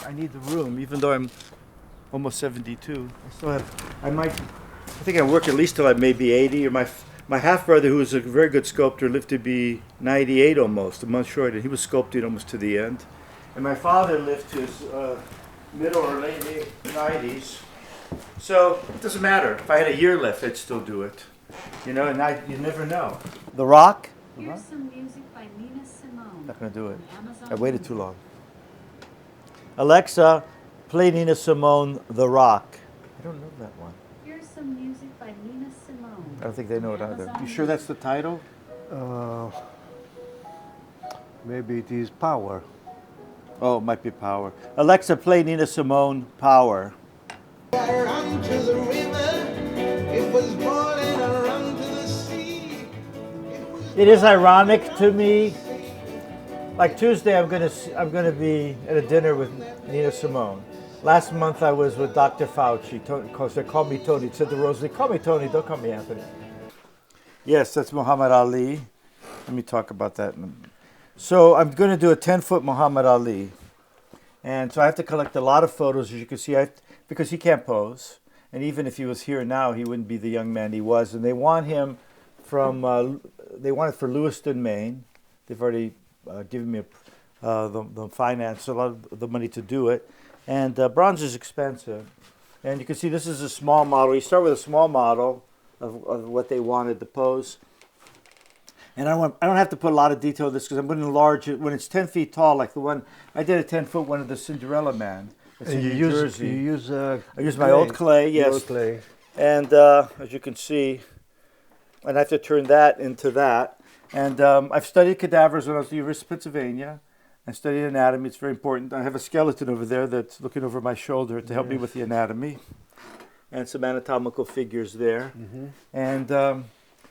I need the room, even though I'm almost 72. I think I work at least till I may be 80. Or my half brother, who was a very good sculptor, lived to be 98 almost, a month short, and he was sculpting almost to the end. And my father lived to his middle or late 90s. So it doesn't matter. If I had a year left, I'd still do it. You know, and you never know. The Rock? Here's some music by Nina Simone. Not gonna do it. Amazon I waited too long. Alexa, play Nina Simone, The Rock. I don't know that one. Here's some music by Nina Simone. I don't think they know it either. Amazon You sure that's the title? Maybe it is Power. Oh, it might be Power. Alexa, play Nina Simone, Power. Run to the river, it was boiling around to the sea. It is ironic to me. Like Tuesday, I'm gonna be at a dinner with Nina Simone. Last month I was with Dr. Fauci. They called me Tony. Said to Rosalie, "Call me Tony. Don't call me Anthony." Yes, that's Muhammad Ali. Let me talk about that. So I'm going to do a 10-foot Muhammad Ali, and so I have to collect a lot of photos, as you can see, because he can't pose. And even if he was here now, he wouldn't be the young man he was. And they want him they want it for Lewiston, Maine. They've already given me the finance, a lot of the money to do it. And bronze is expensive. And you can see this is a small model. You start with a small model of what they wanted to pose. And I don't have to put a lot of detail in this because I'm going to enlarge it when it's 10 feet tall, like the one I did a 10-foot one of the Cinderella Man. It's in New Jersey. I use my old clay, yes. Old clay. And as you can see, and I have to turn that into that. And I've studied cadavers when I was at the University of Pennsylvania. I studied anatomy. It's very important. I have a skeleton over there that's looking over my shoulder to help me with the anatomy, and some anatomical figures there. Mm-hmm. And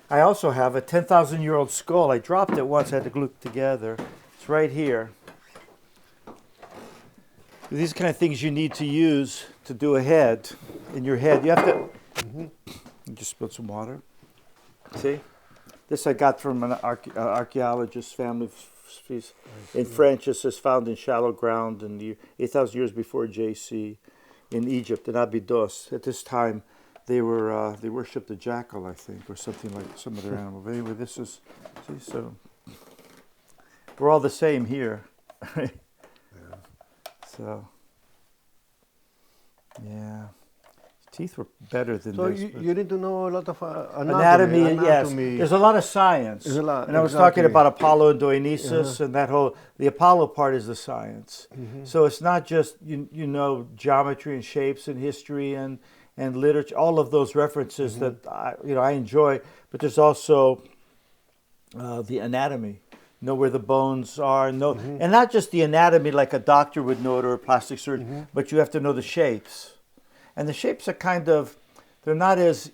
I also have a 10,000-year-old skull. I dropped it once. I had to glue it together. It's right here. These are the kind of things you need to use to do a head. In your head, you have to. Mm-hmm. Just spilled some water. See, this I got from an archaeologist family in French. This is found in shallow ground in the 8,000 years before JC in Egypt, in Abydos. At this time, they worshipped the jackal, I think, or something like some other animal. But anyway, this is, see, so we're all the same here. Yeah. So, yeah. Teeth were better than so this. So you need to know a lot of anatomy. Yes, there's a lot of science. There's a lot, and I was talking about Apollo and Dionysus, and the Apollo part is the science. Mm-hmm. So it's not just, you know, geometry and shapes and history and literature, all of those references that I enjoy, but there's also the anatomy. Know where the bones are, and not just the anatomy like a doctor would know it or a plastic surgeon, but you have to know the shapes. And the shapes are kind of, they're not as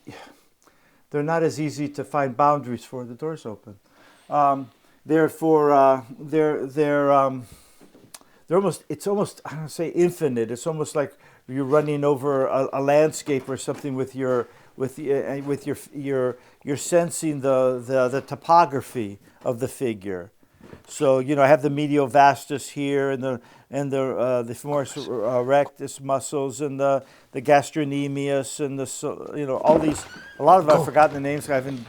easy to find boundaries for. The door's open. They're almost, it's almost, I don't say infinite. It's almost like you're running over a landscape or something with your you're sensing the topography of the figure. So, you know, I have the medial vastus here, and the femoris rectus muscles, and the gastrocnemius, and all these. A lot of I've forgotten the names. I haven't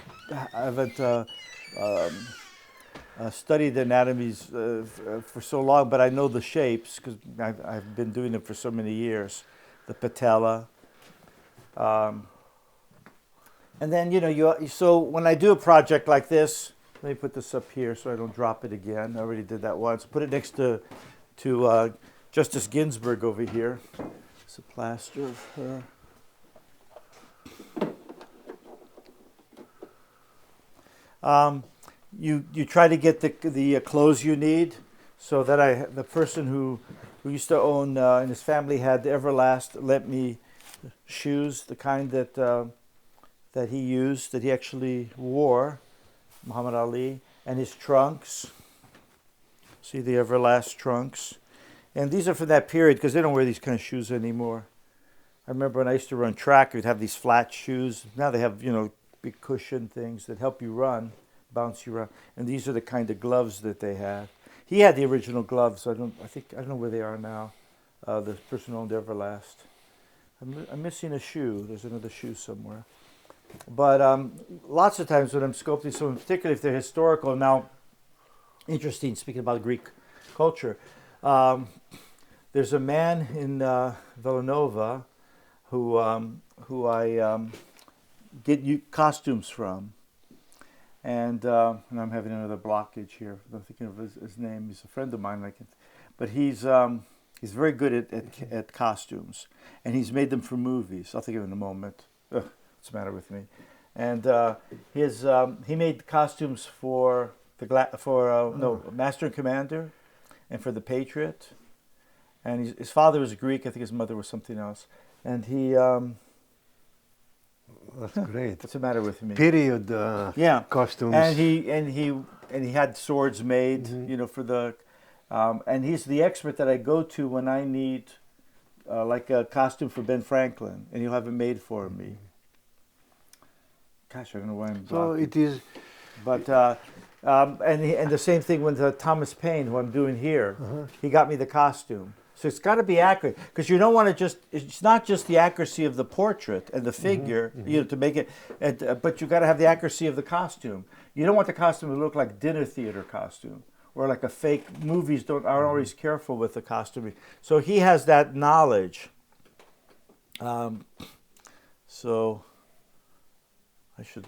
studied anatomies for so long, but I know the shapes because I've been doing them for so many years. The patella. And then, you know, so when I do a project like this, let me put this up here so I don't drop it again. I already did that once. Put it next to Justice Ginsburg over here. It's a plaster of her. You try to get the clothes you need, so that the person who used to own and his family had the Everlast lent me shoes, the kind that he used, that he actually wore, Muhammad Ali, and his trunks. See the Everlast trunks. And these are from that period because they don't wear these kind of shoes anymore. I remember when I used to run track, we'd have these flat shoes. Now they have, you know, big cushion things that help you run, bounce you around. And these are the kind of gloves that they had. He had the original gloves. I don't know where they are now. the person who owned Everlast. I'm missing a shoe. There's another shoe somewhere. But lots of times when I'm sculpting, so particularly if they're historical, now, interesting, speaking about Greek culture, there's a man in Villanova who I get costumes from. And I'm having another blockage here. I'm thinking of his name. He's a friend of mine. But he's very good at costumes, and he's made them for movies. I'll think of it in a moment. Ugh, what's the matter with me? And he made costumes for Master and Commander, and for the Patriot. And his father was Greek. I think his mother was something else. And he. That's great. What's the matter with me? Period costumes. And he had swords made, for the. And he's the expert that I go to when I need, like a costume for Ben Franklin, and he'll have it made for me. Gosh, I don't know why I'm. So it is. But and the same thing with Thomas Paine, who I'm doing here. He got me the costume, so it's got to be accurate, because you don't want to just. It's not just the accuracy of the portrait and the figure, to make it, but you got to have the accuracy of the costume. You don't want the costume to look like dinner theater costume, or like a fake. Movies aren't always careful with the costuming. So he has that knowledge. So I should.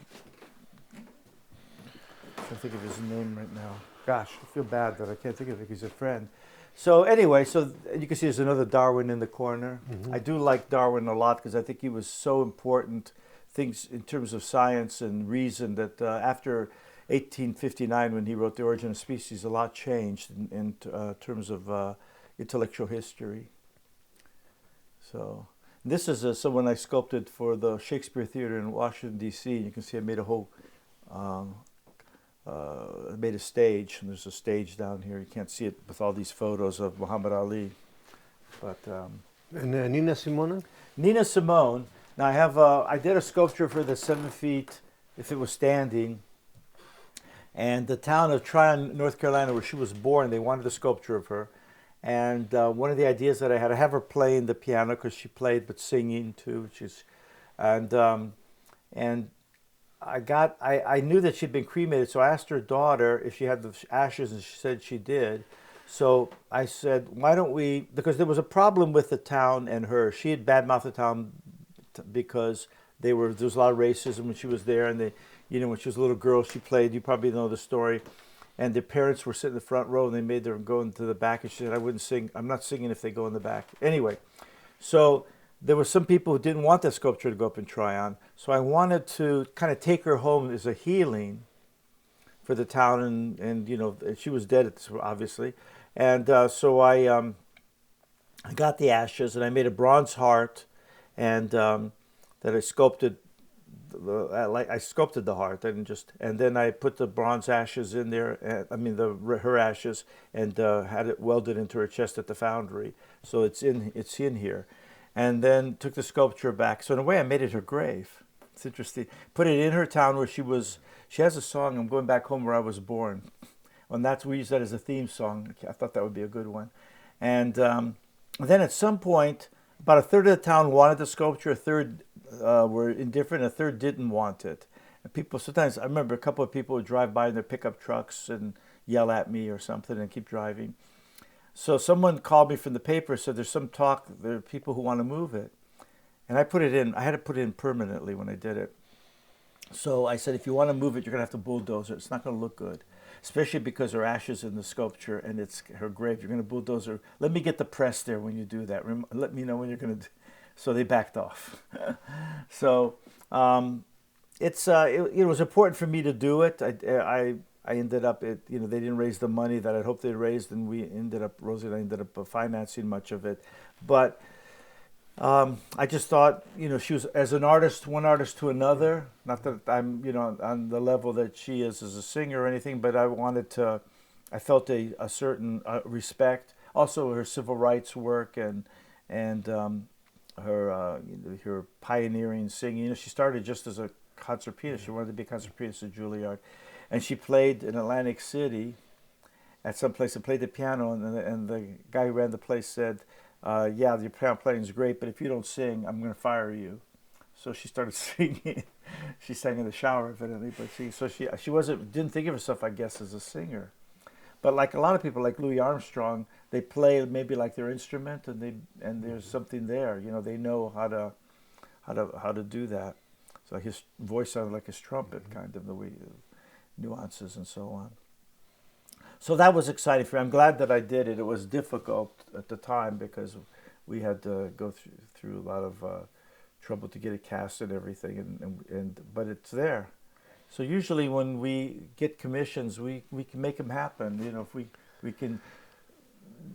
I think of his name right now. Gosh, I feel bad that I can't think of it because he's a friend. So anyway, so you can see there's another Darwin in the corner. I do like Darwin a lot because I think he was so important, things in terms of science and reason, that after 1859, when he wrote The Origin of Species, a lot changed in terms of intellectual history. So this is someone I sculpted for the Shakespeare Theater in Washington, D.C. You can see I made a whole... I made a stage, and there's a stage down here. You can't see it with all these photos of Muhammad Ali. But And Nina Simone? Nina Simone. Now I did a sculpture for the 7 feet, if it was standing. And the town of Tryon, North Carolina, where she was born, they wanted a sculpture of her. And one of the ideas that I have her playing the piano, because she played, but singing too. And I knew that she'd been cremated, so I asked her daughter if she had the ashes, and she said she did. So I said, why don't we, because there was a problem with the town and her. She had badmouthed the town because there was a lot of racism when she was there, and when she was a little girl, she played, you probably know the story, and their parents were sitting in the front row, and they made her go into the back, and she said, I wouldn't sing, I'm not singing if they go in the back. Anyway, so there were some people who didn't want that sculpture to go up in Tryon, so I wanted to kind of take her home as a healing for the town, and she was dead, obviously, and so I got the ashes, and I made a bronze heart, and that I sculpted. I sculpted the heart, and then I put the bronze ashes in there. Her ashes, and had it welded into her chest at the foundry. So it's in here. And then took the sculpture back. So in a way, I made it her grave. It's interesting. Put it in her town where she was. She has a song, I'm going back home where I was born. And we use that as a theme song. I thought that would be a good one. And then at some point, about a third of the town wanted the sculpture, a third were indifferent, a third didn't want it. And people, sometimes, I remember a couple of people would drive by in their pickup trucks and yell at me or something and keep driving. So someone called me from the paper, said there's some talk, there are people who want to move it. And I put it in, I had to put it in permanently when I did it. So I said, if you want to move it, you're going to have to bulldoze it. It's not going to look good, especially because her ashes in the sculpture and it's her grave. You're going to bulldoze her. Let me get the press there when you do that. Let me know when you're going to do. So they backed off. So it was important for me to do it. I ended up, they didn't raise the money that I'd hoped they'd raised, and Rosie and I ended up financing much of it. But I just thought, she was, as an artist, one artist to another, not that I'm, on the level that she is as a singer or anything, but I felt a certain respect. Also her civil rights work and her pioneering singing. She started just as a concert pianist. She wanted to be a concert pianist at Juilliard. And she played in Atlantic City at some place and played the piano, and the guy who ran the place said, yeah, your piano playing is great, but if you don't sing, I'm going to fire you. So she started singing. She sang in the shower, evidently, but she didn't think of herself, I guess, as a singer. But like a lot of people, like Louis Armstrong, they play maybe like their instrument, and there's something there. You know, they know how to do that. So his voice sounded like his trumpet, kind of the way nuances and so on. So that was exciting for me. I'm glad that I did it. It was difficult at the time because we had to go through a lot of trouble to get it cast and everything, but it's there. So usually when we get commissions, we can make them happen. You know, if we can,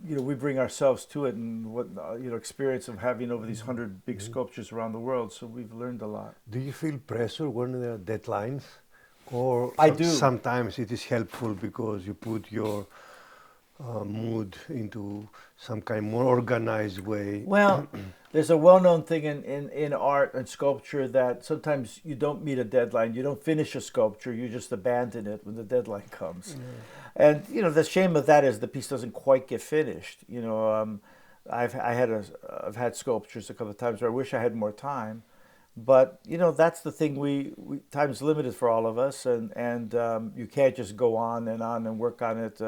you know, we bring ourselves to it, and what experience of having over these 100 big sculptures around the world. So we've learned a lot. Do you feel pressure when there are deadlines, or I do. Sometimes it is helpful because you put your mood into some kind of more organized way? Well, there's a well-known thing in art and sculpture that sometimes you don't meet a deadline. You don't finish a sculpture. You just abandon it when the deadline comes. And you know, the shame of that is the piece doesn't quite get finished. You know, I've had sculptures a couple of times where I wish I had more time, but you know, that's the thing. We time's limited for all of us, and you can't just go on and work on it.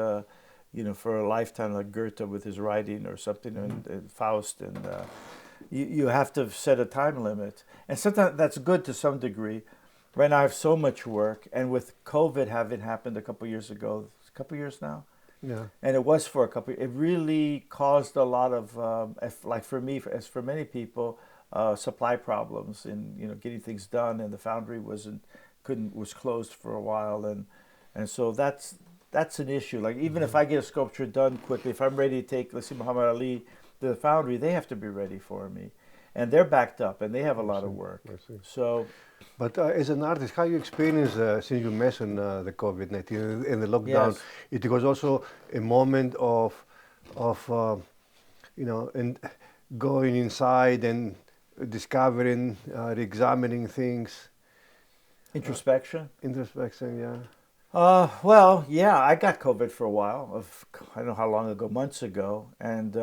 You know, for a lifetime, like Goethe with his writing or something, and Faust, and you have to set a time limit. And sometimes that's good to some degree. Right now I have so much work, and with COVID having happened a couple years ago, a couple years now, Yeah. and it was for a couple, it really caused a lot of, like for me, as for many people, supply problems in, you know, getting things done, and the foundry was closed for a while, and so that's an issue. Like even if I get a sculpture done quickly, if I'm ready to take, let's see, Muhammad Ali to the foundry, they have to be ready for me, and they're backed up, and they have a lot of work. I see. So, But as an artist, how you experience, since you mentioned the COVID-19 and the lockdown, Yes. it was also a moment of you know, and going inside and discovering, re-examining things, introspection. introspection, yeah. Well, yeah, I got COVID for a while. I don't know how long ago, months ago, and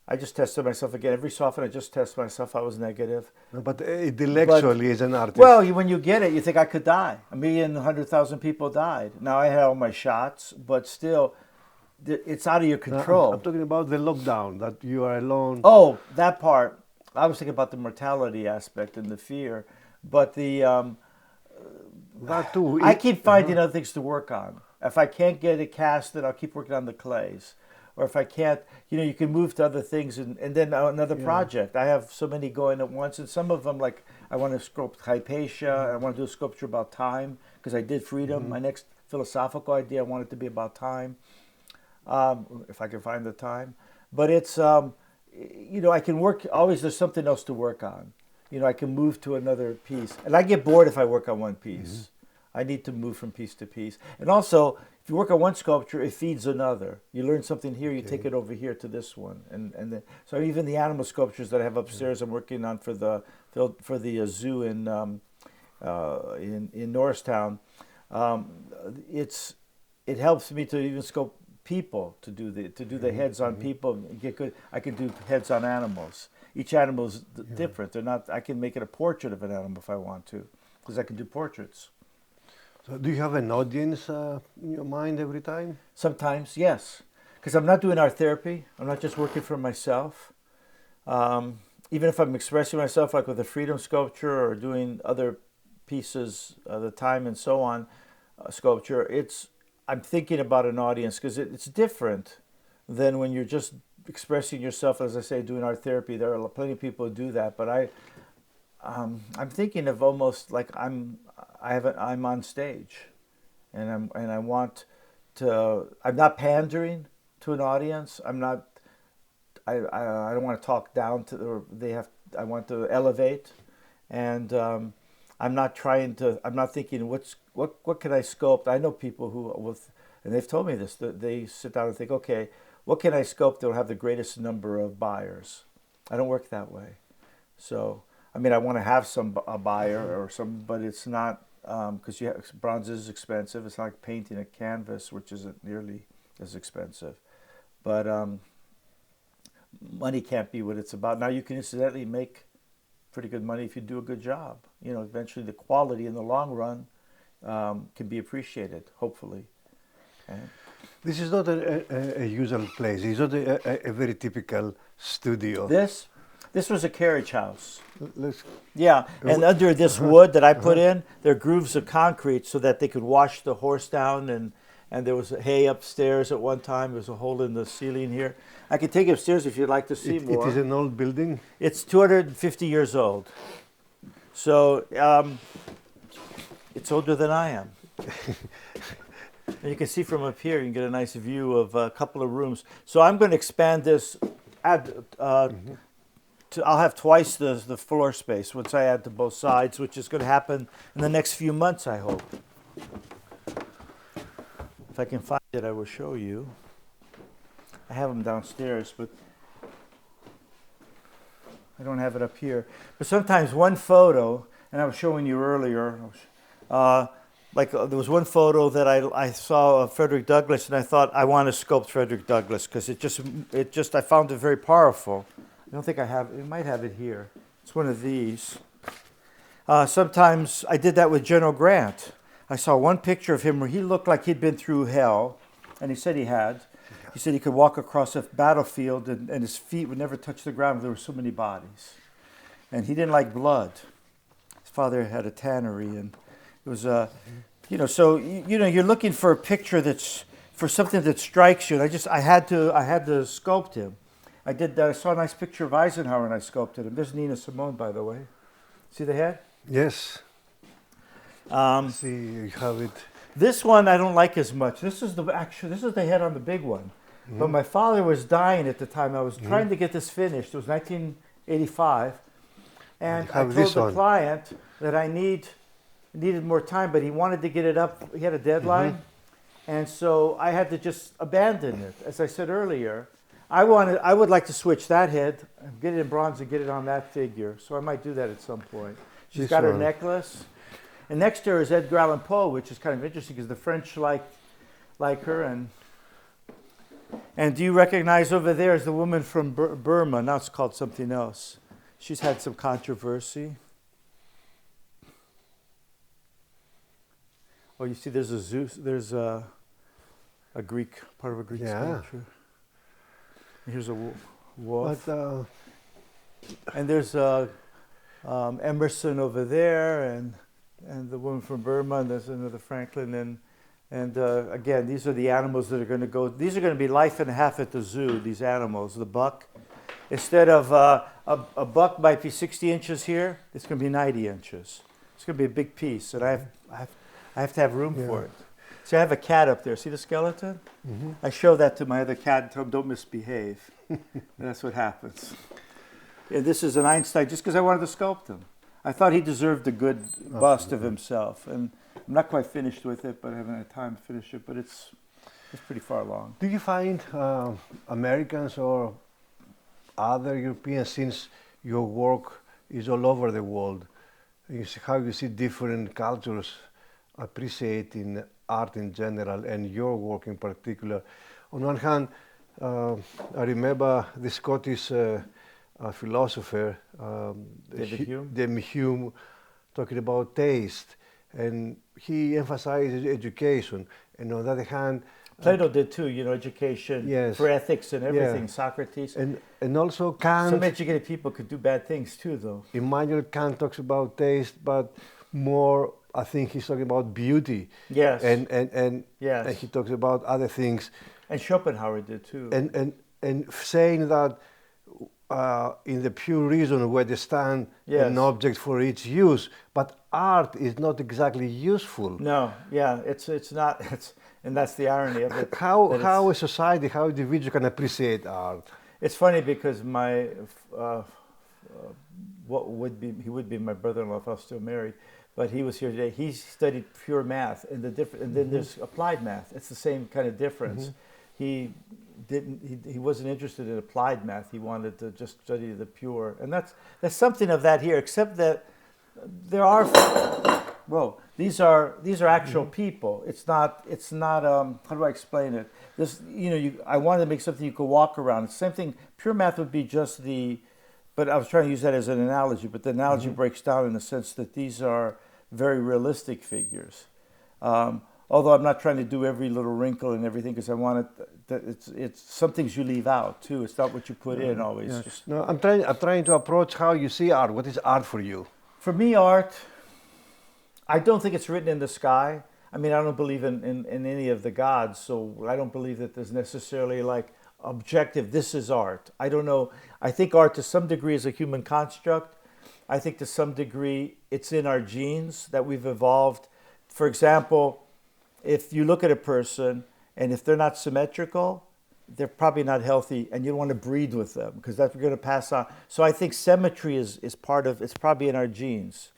I just tested myself again. Every so often I just test myself. I was negative. No, but intellectually, as an artist. Well, when you get it, you think I could die. 1,100,000 people died. Now I had all my shots, but still, it's out of your control. I'm talking about the lockdown, that you are alone. Oh, that part. I was thinking about the mortality aspect and the fear, but That too. I keep finding other things to work on. If I can't get it casted, I'll keep working on the clays. Or if I can't, you know, you can move to other things, and then another project. I have so many going at once, and some of them, like I want to sculpt Hypatia, I want to do a sculpture about time, because I did freedom. My next philosophical idea, I want it to be about time, if I can find the time. But it's, you know, I can work, always there's something else to work on. You know, I can move to another piece. And I get bored if I work on one piece. I need to move from piece to piece. And also, if you work on one sculpture, it feeds another. You learn something here, you take it over here to this one. And then, so even the animal sculptures that I have upstairs, I'm working on for the zoo in Norristown. It helps me to even sculpt people, to do the heads on people. Get good. I can do heads on animals. Each animal is different. They're not. I can make it a portrait of an animal if I want to, because I can do portraits. So do you have an audience in your mind every time? Sometimes, yes, because I'm not doing art therapy. I'm not just working for myself. Even if I'm expressing myself, like with a freedom sculpture or doing other pieces, the time and so on, sculpture. I'm thinking about an audience, because it's different than when you're just expressing yourself, as I say, doing art therapy. There are plenty of people who do that, but I'm thinking of almost like I'm on stage, and I want to. I'm not pandering to an audience. I don't want to talk down to, or I want to elevate, and I'm not trying to. I'm not thinking what can I sculpt. I know people and they've told me this. That they sit down and think, okay, what can I sculpt that will have the greatest number of buyers? I don't work that way. So, I mean, I want to have a buyer or some, but it's not, because bronze is expensive. It's not like painting a canvas, which isn't nearly as expensive. But money can't be what it's about. Now you can incidentally make pretty good money if you do a good job. You know, eventually the quality in the long run can be appreciated, hopefully. And This is not a usual place. It's not a very typical studio. this was a carriage house. Let's, Yeah, and under this wood that I put in, there are grooves of concrete so that they could wash the horse down, and there was hay upstairs at one time. There was a hole in the ceiling here. I could take you upstairs if you'd like to see more. it is an old building. It's 250 years old. So it's older than I am. And you can see from up here, you can get a nice view of a couple of rooms. So I'm going to expand this, I'll have twice the floor space once I add to both sides, which is going to happen in the next few months, I hope. If I can find it, I will show you. I have them downstairs, but I don't have it up here. But sometimes one photo, and I was showing you earlier, there was one photo that I saw of Frederick Douglass, and I thought I want to sculpt Frederick Douglass because I found it very powerful. I don't think I have. I might have it here. It's one of these. Sometimes I did that with General Grant. I saw one picture of him where he looked like he'd been through hell, and he said he had. He said he could walk across a battlefield and his feet would never touch the ground. There were so many bodies, and he didn't like blood. His father had a tannery, and it was so you're looking for a picture that's for something that strikes you. And I had to sculpt him. I did. I saw a nice picture of Eisenhower, and I sculpted him. There's Nina Simone, by the way. See the head? Yes. See, you have it. This one I don't like as much. This is the head on the big one. Mm-hmm. But my father was dying at the time. I was trying to get this finished. It was 1985, and I told the client that I needed more time, but he wanted to get it up. He had a deadline, and so I had to just abandon it. As I said earlier, I would like to switch that head, get it in bronze, and get it on that figure. So I might do that at some point. She's got her necklace, and next to her is Edgar Allan Poe, which is kind of interesting because the French like her. And do you recognize over there is the woman from Burma? Now it's called something else. She's had some controversy. Oh, you see, there's a Zeus. There's a Greek part of a Greek sculpture. Here's a wolf. And there's Emerson over there, and the woman from Burma, and there's another Franklin, and again, these are the animals that are going to go. These are going to be life and a half at the zoo. These animals, the buck, instead of a buck might be 60 inches here, it's going to be 90 inches. It's going to be a big piece, and I have to have room for it. See, I have a cat up there. See the skeleton? Mm-hmm. I show that to my other cat and tell him, don't misbehave. And that's what happens. And this is an Einstein, just because I wanted to sculpt him. I thought he deserved a good bust of himself. And I'm not quite finished with it, but I haven't had time to finish it. But it's pretty far along. Do you find Americans or other Europeans, since your work is all over the world, how you see different cultures appreciating art in general and your work in particular? On one hand, I remember the Scottish philosopher David Hume talking about taste, and he emphasizes education. And on the other hand, Plato did too, education for ethics and everything, Socrates. And also Kant. Some educated people could do bad things too, though. Immanuel Kant talks about taste, but more, I think he's talking about beauty. Yes. And he talks about other things. And Schopenhauer did too. And saying that in the pure reason we understand an object for its use, but art is not exactly useful. No, it's not. And that's the irony of it. How a society, how individuals can appreciate art? It's funny because my he would be my brother-in-law if I was still married, but he was here today. He studied pure math, and then there's applied math. It's the same kind of difference. He wasn't interested in applied math. He wanted to just study the pure, and that's something of that here. Except that there are Whoa, these are actual people. It's not. How do I explain it? This, I wanted to make something you could walk around. Same thing. Pure math would be just the, but I was trying to use that as an analogy. But the analogy breaks down in the sense that these are very realistic figures. Although I'm not trying to do every little wrinkle and everything, because I want it. That it's some things you leave out too. It's not what you put in always. Yeah. Just, No, I'm trying to approach how you see art. What is art for you? for me, art. I don't think it's written in the sky. I mean, I don't believe in any of the gods, so I don't believe that there's necessarily like objective, this is art. I don't know. I think art to some degree is a human construct. I think to some degree it's in our genes that we've evolved. For example, if you look at a person and if they're not symmetrical, they're probably not healthy, and you don't want to breed with them because that's going to pass on. So I think symmetry is part of, it's probably in our genes.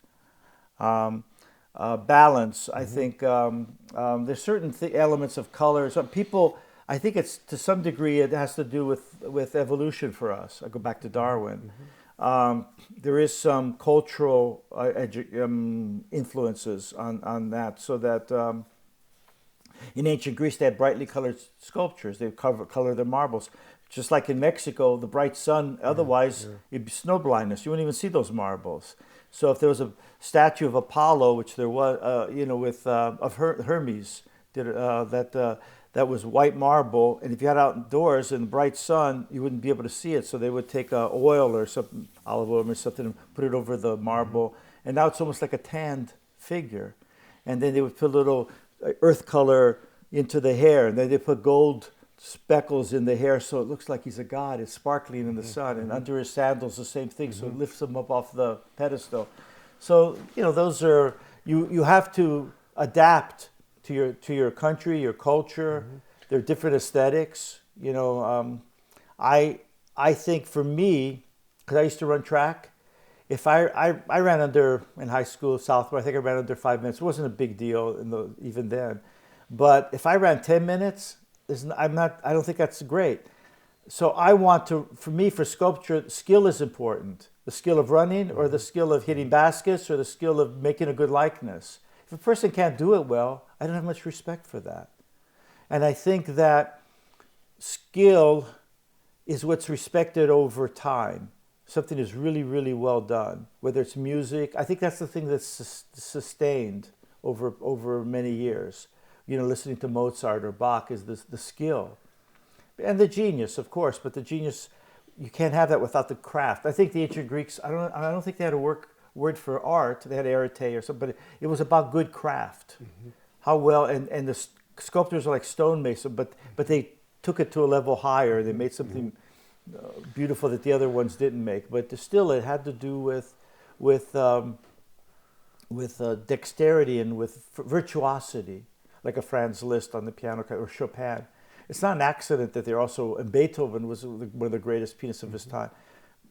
Balance, I think there's certain elements of color. So people, I think it's to some degree it has to do with evolution for us. I go back to Darwin. There is some cultural influences on that, so that in ancient Greece they had brightly colored sculptures. They color their marbles. Just like in Mexico, the bright sun, otherwise it'd be snow blindness. You wouldn't even see those marbles. So if there was a statue of Apollo, which there was, of Hermes, that was white marble, and if you had outdoors in the bright sun, you wouldn't be able to see it. So they would take oil or something, olive oil or something, and put it over the marble, and now it's almost like a tanned figure. And then they would put a little earth color into the hair, and then they put gold speckles in the hair, so it looks like he's a god. It's sparkling in the sun, and under his sandals, the same thing. So it lifts him up off the pedestal. So those are you have to adapt to your country, your culture. There are different aesthetics. I think for me, because I used to run track, if I ran under in high school Southward, I think I ran under 5 minutes. It wasn't a big deal even then, but if I ran 10 minutes. I don't think that's great. So I want to, for sculpture, skill is important. The skill of running, or the skill of hitting baskets, or the skill of making a good likeness. If a person can't do it well, I don't have much respect for that. And I think that skill is what's respected over time. Something is really, really well done. Whether it's music, I think that's the thing that's sustained over many years. Listening to Mozart or Bach is the skill. And the genius, of course, but the genius, you can't have that without the craft. I think the ancient Greeks, I don't think they had a word for art. They had arete or something, but it was about good craft. How well, and the sculptors are like stonemason, but they took it to a level higher. They made something beautiful that the other ones didn't make. But still, it had to do with dexterity and with virtuosity. Like a Franz Liszt on the piano, or Chopin. It's not an accident that they're also, and Beethoven was one of the greatest pianists of his time,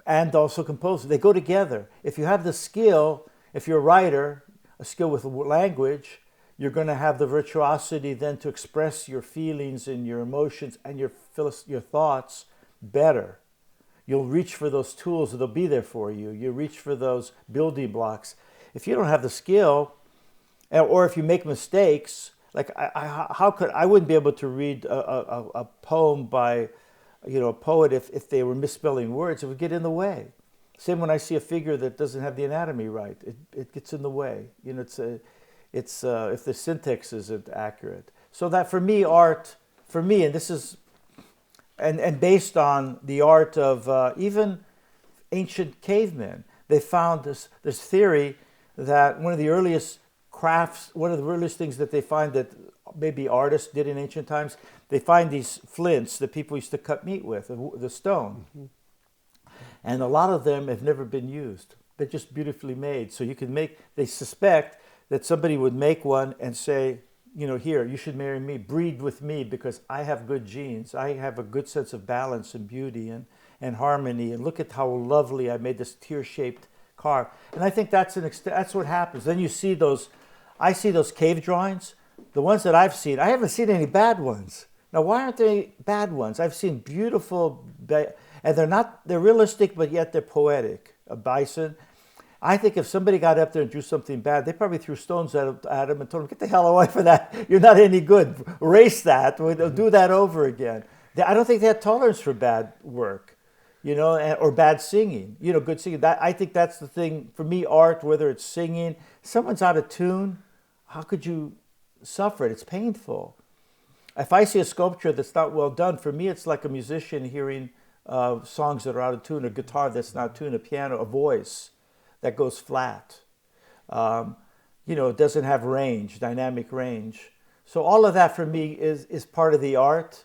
and also composer. They go together. If you have the skill, if you're a writer, a skill with language, you're going to have the virtuosity then to express your feelings and your emotions and your thoughts better. You'll reach for those tools, they'll be there for you. You reach for those building blocks. If you don't have the skill, or if you make mistakes, like I wouldn't be able to read a poem by, a poet if they were misspelling words. It would get in the way. Same when I see a figure that doesn't have the anatomy right, it gets in the way. It's if the syntax isn't accurate. So that for me, art, and this is, and based on the art of even ancient cavemen, they found this theory that one of the earliest things that they find that maybe artists did in ancient times, they find these flints that people used to cut meat with, the stone. And a lot of them have never been used. They're just beautifully made. So they suspect that somebody would make one and say, here, you should marry me, breed with me, because I have good genes. I have a good sense of balance and beauty and harmony. And look at how lovely I made this tear-shaped carve. And I think that's what happens. Then you see I see those cave drawings, the ones that I've seen. I haven't seen any bad ones. Now, why aren't there any bad ones? I've seen beautiful, and they're realistic, but yet they're poetic. A bison, I think if somebody got up there and drew something bad, they probably threw stones at him and told him, get the hell away from that. You're not any good. Erase that. Do that over again. I don't think they had tolerance for bad work, you know, or bad singing, you know, good singing. I think that's the thing. For me, art, whether it's singing, someone's out of tune, how could you suffer it? It's painful. If I see a sculpture that's not well done, for me, it's like a musician hearing songs that are out of tune, a guitar that's not tuned, a piano, a voice that goes flat. You know, it doesn't have range, dynamic range. So all of that for me is part of the art.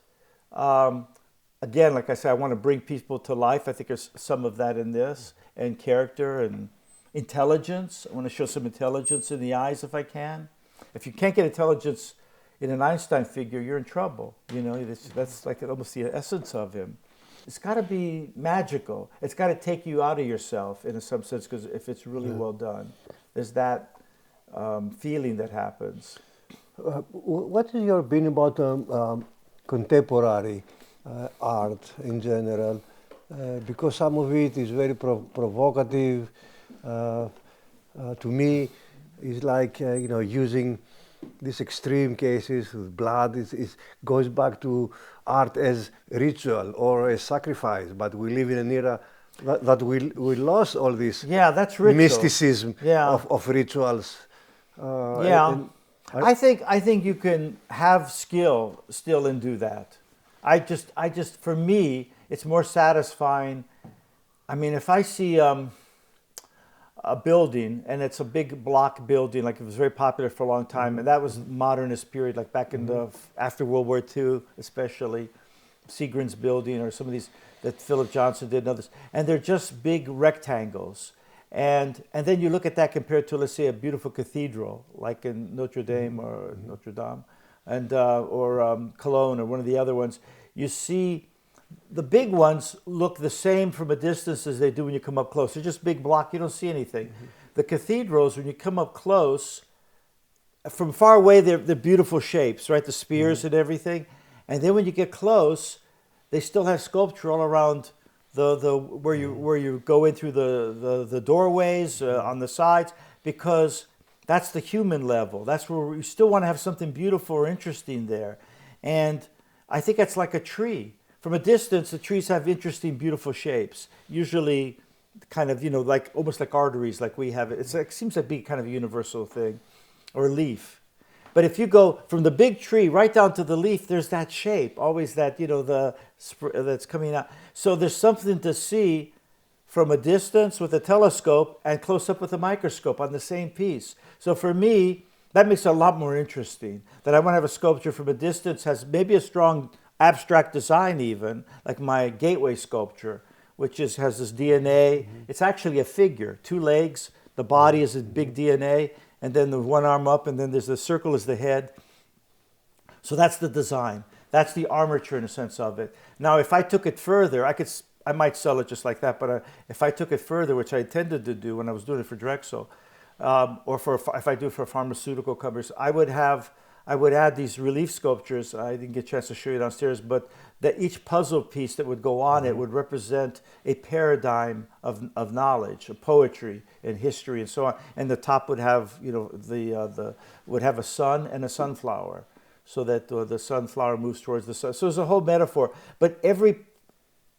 Again, like I said, I want to bring people to life. I think there's some of that in this, and character and intelligence. I want to show some intelligence in the eyes if I can. If you can't get intelligence in an Einstein figure, you're in trouble. You know, that's like almost the essence of him. It's got to be magical. It's got to take you out of yourself in some sense, because if it's really well done, there's that feeling that happens. What is your opinion about contemporary art in general? Because some of it is very provocative. To me, it's like you know, using these extreme cases with blood. It goes back to art as ritual or a sacrifice. But we live in an era that we lost all this that's ritual. mysticism of rituals. I think you can have skill still and do that. I just for me, it's more satisfying. I mean, if I see a building and it's a big block building, like it was very popular for a long time, and that was modernist period, like back in the after World War II, especially Seagram's building or some of these that Philip Johnson did and others, and they're just big rectangles. And then you look at that compared to, let's say, a beautiful cathedral like in Notre Dame or Notre Dame, and or Cologne or one of the other ones. You see, the big ones look the same from a distance as they do when you come up close. They're just big block. You don't see anything. The cathedrals, when you come up close, from far away, they're beautiful shapes, right? The spheres and everything. And then when you get close, they still have sculpture all around where you go in through the doorways on the sides, because that's the human level. That's where you still want to have something beautiful or interesting there. And I think it's like a tree. From a distance, the trees have interesting, beautiful shapes. Usually, kind of, you know, like almost like arteries, like we have it. It seems to be kind of a universal thing, or a leaf. But if you go from the big tree right down to the leaf, there's that shape, always that, you know, that's coming out. So there's something to see from a distance with a telescope and close up with a microscope on the same piece. So for me, that makes it a lot more interesting. That I want to have a sculpture from a distance, has maybe a strong abstract design even, like my gateway sculpture, which has this DNA. It's actually a figure, 2 legs, the body is a big DNA, and then the one arm up, and then there's the circle is the head. So that's the design. That's the armature in a sense of it. Now, if I took it further, I might sell it just like that, but if I took it further, which I intended to do when I was doing it for Drexel, or if I do it for pharmaceutical companies, I would add these relief sculptures. I didn't get a chance to show you downstairs, but that each puzzle piece that would go on it would represent a paradigm of knowledge, of poetry and history and so on. And the top would have, you know, would have a sun and a sunflower, so that the sunflower moves towards the sun. So there's a whole metaphor. But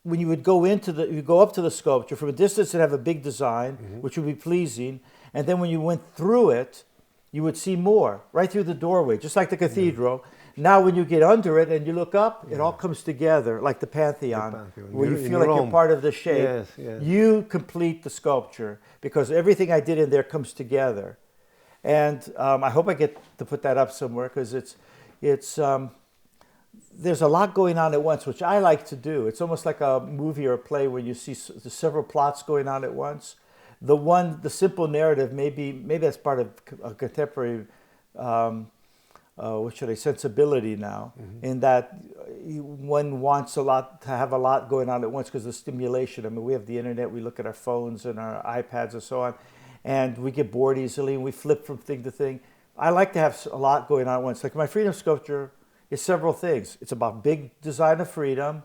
when you would go you go up to the sculpture from a distance, it'd have a big design, which would be pleasing. And then when you went through it, you would see more right through the doorway, just like the cathedral. Now, when you get under it and you look up, it all comes together like the Pantheon, where you feel like you're part of the shape. Yes, yes. You complete the sculpture because everything I did in there comes together. And I hope I get to put that up somewhere, because there's a lot going on at once, which I like to do. It's almost like a movie or a play where you see several plots going on at once. The simple narrative, maybe that's part of a contemporary, sensibility now, in that one wants to have a lot going on at once because of stimulation. I mean, we have the internet, we look at our phones and our iPads and so on, and we get bored easily and we flip from thing to thing. I like to have a lot going on at once. Like my freedom sculpture is several things. It's about big design of freedom,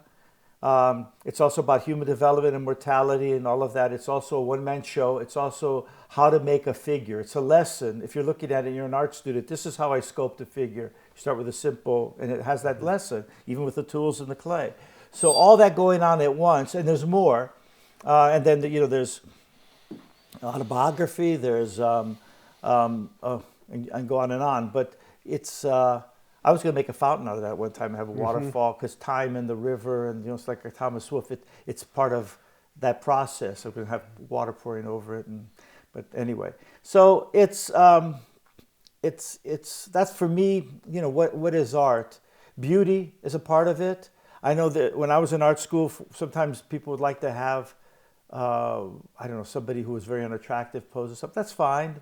It's also about human development and mortality and all of that. It's also a one-man show. It's also how to make a figure. It's a lesson. If you're looking at it and you're an art student, this is how I sculpt a figure. You start with a simple, and it has that lesson, even with the tools and the clay. So all that going on at once, and there's more. And then, there's autobiography, there's, and go on and on. But it's, I was going to make a fountain out of that one time and have a waterfall, because time and the river, and it's like a Thomas Wolfe. It's part of that process. I'm going to have water pouring over it, but anyway. So it's that's for me. What is art? Beauty is a part of it. I know that when I was in art school, sometimes people would like to have, somebody who was very unattractive pose or something. That's fine,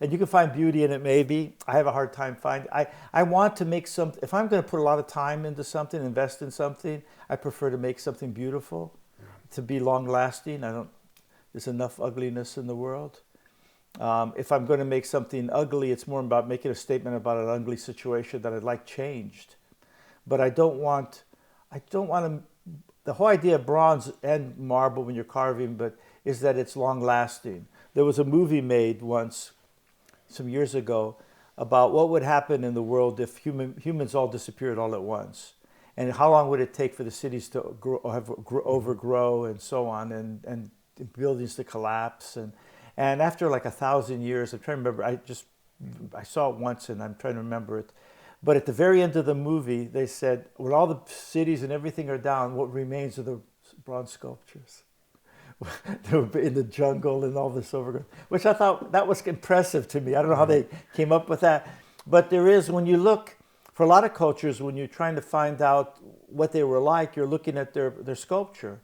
and you can find beauty in it maybe. I have a hard time finding. I want to make something. If I'm going to put a lot of time into something, invest in something, I prefer to make something beautiful, to be long lasting. There's enough ugliness in the world. If I'm going to make something ugly, it's more about making a statement about an ugly situation that I'd like changed. But I don't want to, the whole idea of bronze and marble when you're carving, is that it's long lasting. There was a movie made once, some years ago, about what would happen in the world if humans all disappeared all at once, and how long would it take for the cities to overgrow and so on, and buildings to collapse, and after like 1,000 years, I'm trying to remember. I saw it once, and I'm trying to remember it. But at the very end of the movie, they said, when all the cities and everything are down, what remains are the bronze sculptures. They were in the jungle and all this overgrowth, which I thought that was impressive to me. I don't know how they came up with that. But there is, when you look, for a lot of cultures, when you're trying to find out what they were like, you're looking at their sculpture.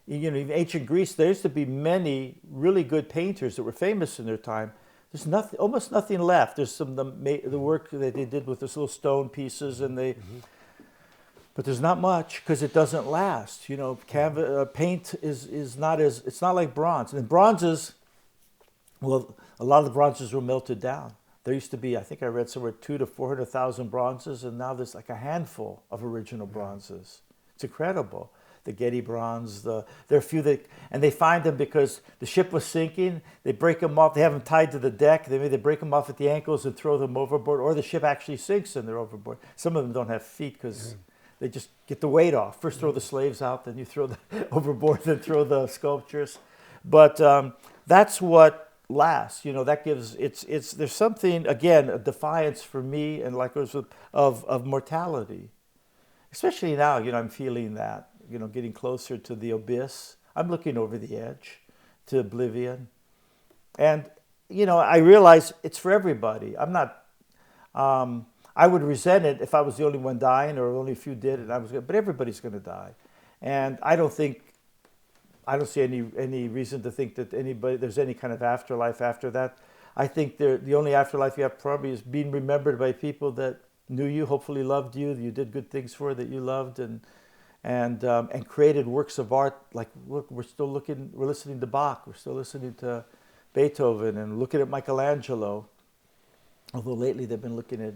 In ancient Greece, there used to be many really good painters that were famous in their time. There's almost nothing left. There's some of the work that they did with those little stone pieces, but there's not much because it doesn't last. Paint is not it's not like bronze. And bronzes, well, a lot of the bronzes were melted down. There used to be, I think I read somewhere, 200,000 to 400,000 bronzes, and now there's like a handful of original bronzes. It's incredible. The Getty bronze, there are a few and they find them because the ship was sinking. They break them off. They have them tied to the deck. They break them off at the ankles and throw them overboard, or the ship actually sinks and they're overboard. Some of them don't have feet because they just get the weight off. First throw the slaves out, then you throw the overboard, then throw the sculptures. But that's what lasts. That gives there's something, again, a defiance for me, and like it was of mortality, especially now. I'm feeling that. Getting closer to the abyss. I'm looking over the edge to oblivion. And, I realize it's for everybody. I'm not, I would resent it if I was the only one dying, or only a few did, and but everybody's going to die. And I don't see any reason to think that there's any kind of afterlife after that. I think the only afterlife you have probably is being remembered by people that knew you, hopefully loved you, that you did good things for, that you loved, and created works of art. Like, look, we're listening to Bach, we're still listening to Beethoven, and looking at Michelangelo. Although lately they've been looking at,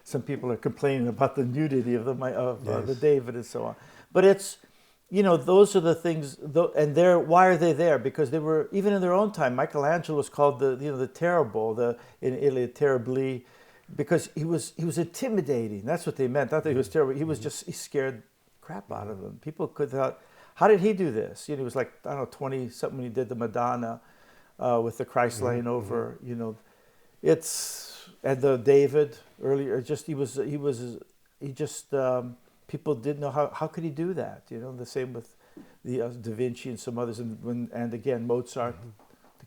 some people are complaining about the nudity of the David and so on. But it's, those are the things, and why are they there? Because they were, even in their own time, Michelangelo was called the terrible, in Italy, terribly, because he was intimidating. That's what they meant. Not that he was terrible. He scared crap out of them. People could thought, how did he do this? He was like, I don't know, 20 something when he did the Madonna with the Christ laying over. And the David earlier. People didn't know how could he do that. The same with the Da Vinci and some others, and again Mozart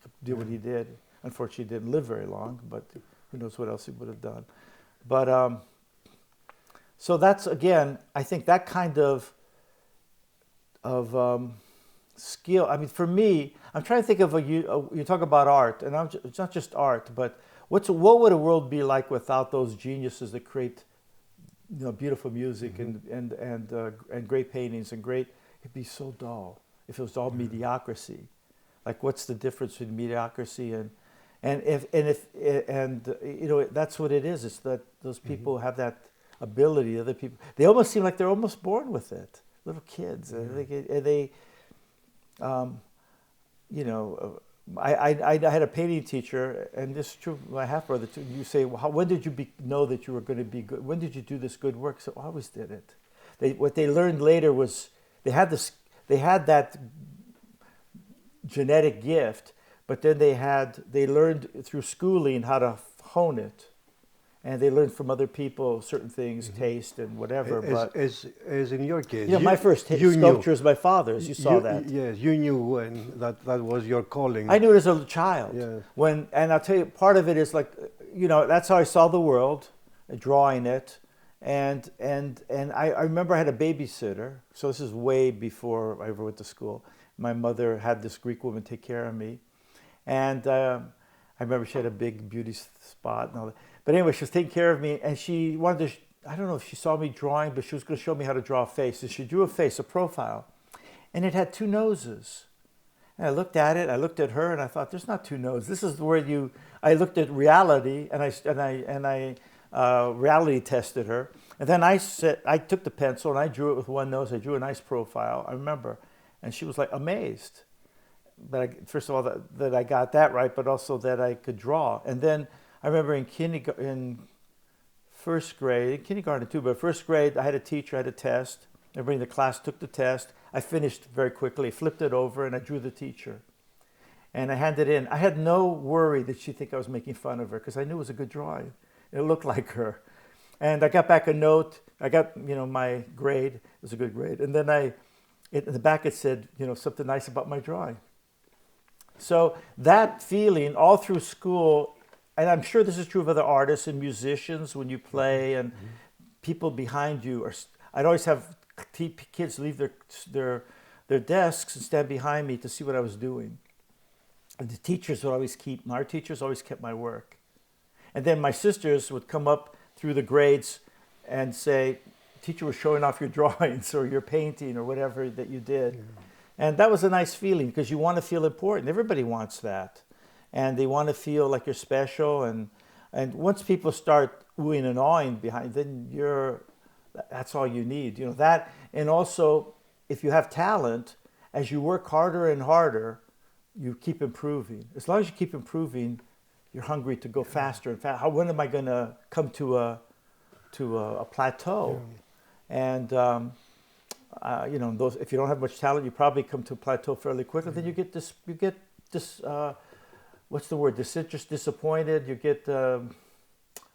to do what he did. Unfortunately, he didn't live very long, but who knows what else he would have done. But so that's, again, I think that kind of skill. I mean, for me, I'm trying to think of you talk about art, and it's not just art, but what would a world be like without those geniuses that create, beautiful music and great paintings and great? It'd be so dull if it was all mediocrity. Like, what's the difference between mediocrity and that's what it is. It's that those people have that ability. Other people, they almost seem like they're almost born with it. little kids. They you know, I had a painting teacher, and this is true. My half brother too. You say, well, when did you know that you were going to be good? When did you do this good work? So I always did it. What they learned later was they had that genetic gift, but then they learned through schooling how to hone it. And they learned from other people certain things, taste and whatever. As in your case, you know, my first sculpture is my father's. You saw that. Yes, you knew when that was your calling. I knew it as a child. Yes. And I'll tell you, part of it is like, you know, that's how I saw the world, drawing it. And I remember I had a babysitter. So this is way before I ever went to school. My mother had this Greek woman take care of me. And I remember she had a big beauty spot and all that. But anyway, she was taking care of me, and she wanted to, I don't know if she saw me drawing, but she was going to show me how to draw a face. And she drew a face, a profile, and it had two noses. And I looked at it, I looked at her, and I thought, there's not two noses. This is where I looked at reality, and I reality tested her. And then I took the pencil, and I drew it with one nose. I drew a nice profile, I remember. And she was like amazed. But first of all, that I got that right, but also that I could draw. And then I remember in first grade, in kindergarten too, but first grade, I had a teacher, I had a test. Everybody in the class took the test. I finished very quickly, flipped it over, and I drew the teacher. And I handed it in. I had no worry that she'd think I was making fun of her, because I knew it was a good drawing. It looked like her. And I got back a note. I got, you know, my grade. It was a good grade. And then in the back it said, you know, something nice about my drawing. So that feeling all through school, and I'm sure this is true of other artists and musicians when you play, and people behind you I'd always have kids leave their desks and stand behind me to see what I was doing. And the teachers would always our teachers always kept my work. And then my sisters would come up through the grades and say, teacher was showing off your drawings or your painting or whatever that you did. Yeah. And that was a nice feeling, because you want to feel important. Everybody wants that. And they want to feel like you're special. And once people start oohing and awing behind, then that's all you need. You know, that, and also if you have talent, as you work harder and harder, you keep improving. As long as you keep improving, you're hungry to go faster and faster. When am I going to come to a plateau? Yeah. And you know, if you don't have much talent, you probably come to a plateau fairly quickly. Then you get this. What's the word? Disappointed. You get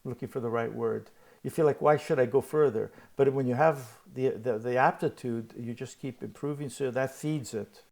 looking for the right word. You feel like, why should I go further? But when you have the aptitude, you just keep improving. So that feeds it.